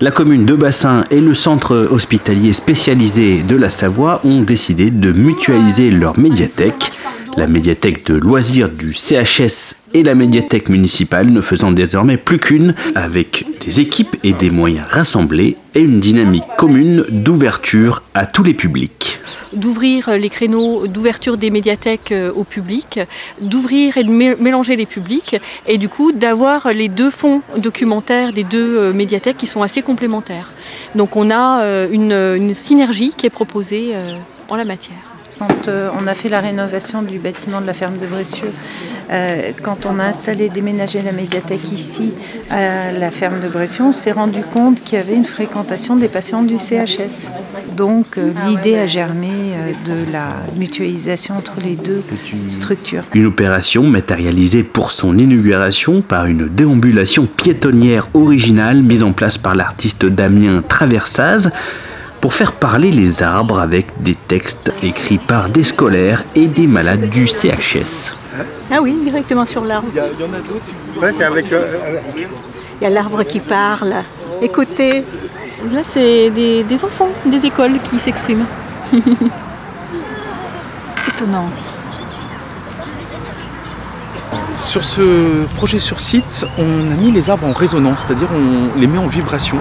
La commune de Bassins et le centre hospitalier spécialisé de la Savoie ont décidé de mutualiser leur médiathèque. La médiathèque de loisirs du CHS et la médiathèque municipale ne faisant désormais plus qu'une, avec des équipes et des moyens rassemblés et une dynamique commune d'ouverture à tous les publics. D'ouvrir les créneaux d'ouverture des médiathèques au public, d'ouvrir et de mélanger les publics et du coup d'avoir les deux fonds documentaires des deux médiathèques qui sont assez complémentaires. Donc on a une synergie qui est proposée en la matière. Quand on a fait la rénovation du bâtiment de la ferme de Bressieux, quand on a installé, déménagé la médiathèque ici à la ferme de Bressieux, on s'est rendu compte qu'il y avait une fréquentation des patients du CHS. Donc l'idée a germé de la mutualisation entre les deux structures. Une opération matérialisée pour son inauguration par une déambulation piétonnière originale mise en place par l'artiste Damien Traversaz, pour faire parler les arbres avec des textes écrits par des scolaires et des malades du CHS. Ah oui, directement sur l'arbre. Il y en a d'autres si vous voulez. Ouais, c'est avec, Il y a l'arbre qui parle. Écoutez. Là, c'est des enfants des écoles qui s'expriment. Étonnant. Sur ce projet sur site, on a mis les arbres en résonance, c'est-à-dire on les met en vibration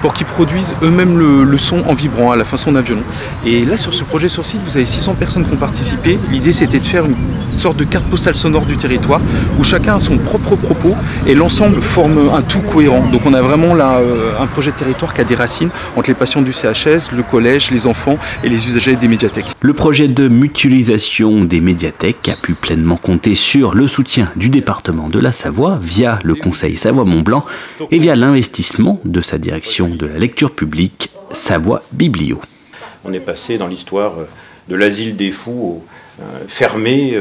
pour qu'ils produisent eux-mêmes le son en vibrant à la façon d'un violon. Et là, sur ce projet sur site, vous avez 600 personnes qui ont participé. L'idée, c'était de faire une sorte de carte postale sonore du territoire où chacun a son propre propos et l'ensemble forme un tout cohérent. Donc on a vraiment là un projet de territoire qui a des racines entre les patients du CHS, le collège, les enfants et les usagers des médiathèques. Le projet de mutualisation des médiathèques a pu pleinement compter sur le soutien du département de la Savoie via le Conseil Savoie-Mont-Blanc et via l'investissement de sa direction de la lecture publique Savoie Biblio. On est passé dans l'histoire de l'asile des fous fermé,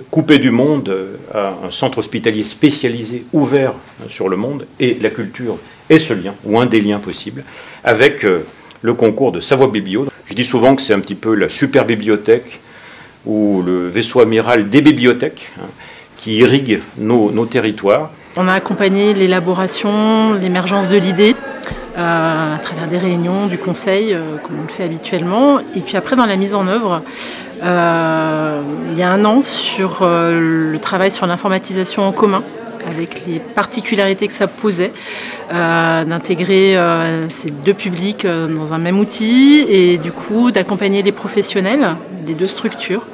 coupé du monde, à un centre hospitalier spécialisé, ouvert sur le monde, et la culture est ce lien, ou un des liens possibles, avec le concours de Savoie Biblio. Je dis souvent que c'est un petit peu la super bibliothèque ou le vaisseau amiral des bibliothèques qui irrigue nos territoires. On a accompagné l'élaboration, l'émergence de l'idée à travers des réunions du conseil, comme on le fait habituellement. Et puis après, dans la mise en œuvre, il y a un an, sur le travail sur l'informatisation en commun, avec les particularités que ça posait, d'intégrer ces deux publics dans un même outil et du coup d'accompagner les professionnels des deux structures.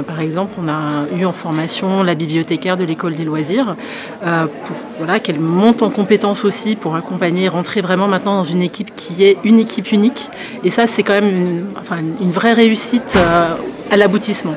Par exemple, on a eu en formation la bibliothécaire de l'école des loisirs pour qu'elle monte en compétences aussi pour accompagner, rentrer vraiment maintenant dans une équipe qui est une équipe unique. Et ça, c'est quand même une vraie réussite à l'aboutissement.